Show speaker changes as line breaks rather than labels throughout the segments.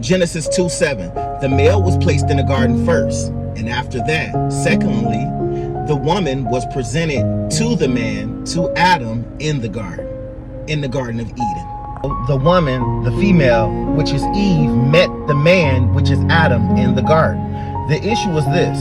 Genesis 2:7. The male was placed in the garden first, and after that, secondly, the woman was presented to the man, to Adam, in the Garden of Eden. The woman, the female, which is Eve, met the man, which is Adam, in the garden. The issue was this: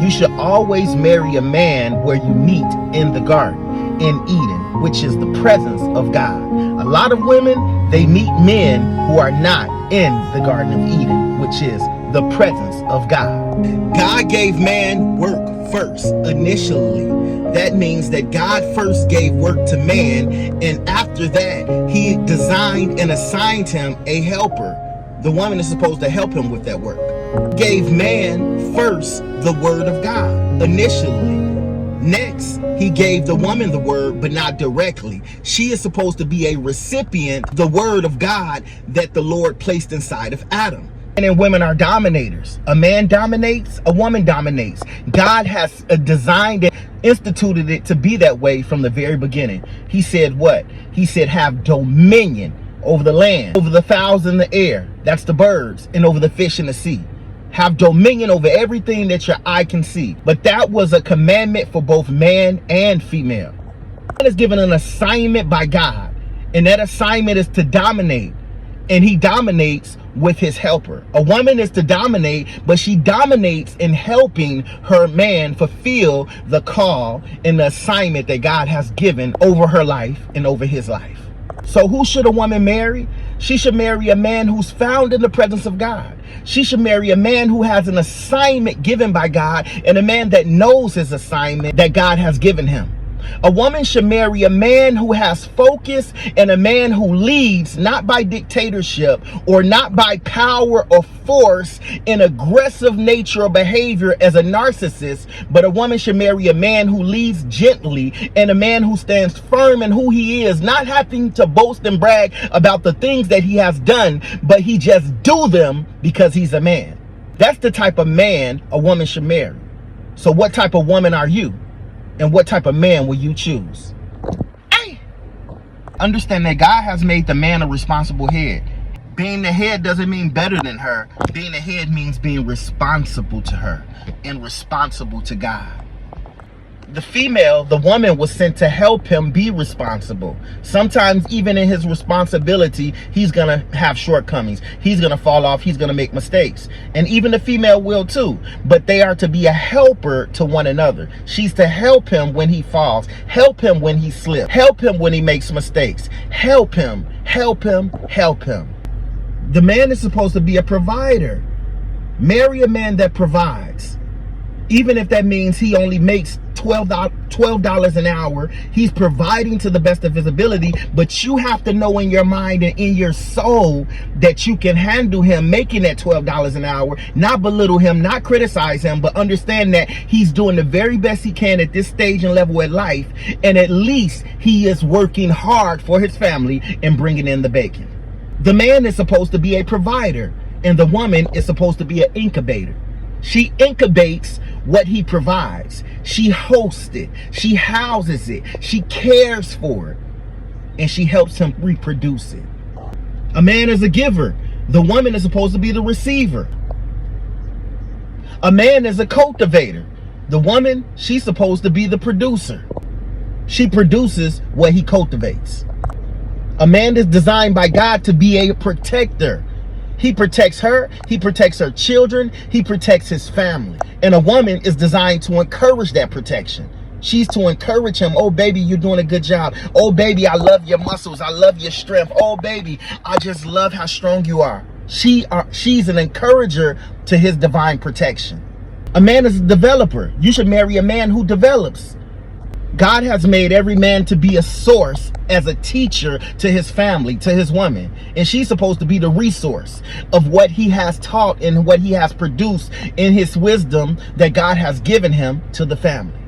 you should always marry a man where you meet in the garden, in Eden, which is the presence of God. A lot of women, they meet men who are not in the Garden of Eden, which is the presence of God. God gave man work first, initially. That means that God first gave work to man, and after that, he designed and assigned him a helper. The woman is supposed to help him with that work. Gave man first the word of God, initially. Next, he gave the woman the word, but not directly. She is supposed to be a recipient of the word of God that the Lord placed inside of Adam. And women are dominators. A man dominates, a woman dominates. God has designed it, instituted it to be that way from the very beginning. He said what? He said, have dominion over the land, over the fowls in the air, that's the birds, and over the fish in the sea. Have dominion over everything that your eye can see. But that was a commandment for both man and female. Man is given an assignment by God, and that assignment is to dominate, and he dominates with his helper. A woman is to dominate, but she dominates in helping her man fulfill the call and the assignment that God has given over her life and over his life. So who should a woman marry? She should marry a man who's found in the presence of God. She should marry a man who has an assignment given by God, and a man that knows his assignment that God has given him. A woman should marry a man who has focus, and a man who leads not by dictatorship or not by power or force in aggressive nature or behavior as a narcissist, but a woman should marry a man who leads gently, and a man who stands firm in who he is, not having to boast and brag about the things that he has done, but he just do them because he's a man. That's the type of man a woman should marry. So what type of woman are you? And what type of man will you choose? Hey! Understand that God has made the man a responsible head. Being the head doesn't mean better than her. Being the head means being responsible to her and responsible to God. The female, the woman, was sent to help him be responsible. Sometimes even in his responsibility, he's gonna have shortcomings. He's gonna fall off. He's gonna make mistakes. And even the female will too. But they are to be a helper to one another. She's to help him when he falls. Help him when he slips. Help him when he makes mistakes. Help him. Help him. Help him. The man is supposed to be a provider. Marry a man that provides. Even if that means he only makes $12 an hour, he's providing to the best of his ability, but you have to know in your mind and in your soul that you can handle him making that $12 an hour, not belittle him, not criticize him, but understand that he's doing the very best he can at this stage and level of life, and at least he is working hard for his family and bringing in the bacon. The man is supposed to be a provider, and the woman is supposed to be an incubator. She incubates what he provides. She hosts it. She houses it. She cares for it. And she helps him reproduce it. A man is a giver. The woman is supposed to be the receiver. A man is a cultivator. The woman, she's supposed to be the producer. She produces what he cultivates. A man is designed by God to be a protector. He protects her, he protects her children, he protects his family. And a woman is designed to encourage that protection. She's to encourage him. Oh, baby, you're doing a good job. Oh, baby, I love your muscles. I love your strength. Oh, baby, I just love how strong you are. She's an encourager to his divine protection. A man is a developer. You should marry a man who develops. God has made every man to be a source as a teacher to his family, to his woman. And she's supposed to be the resource of what he has taught and what he has produced in his wisdom that God has given him to the family.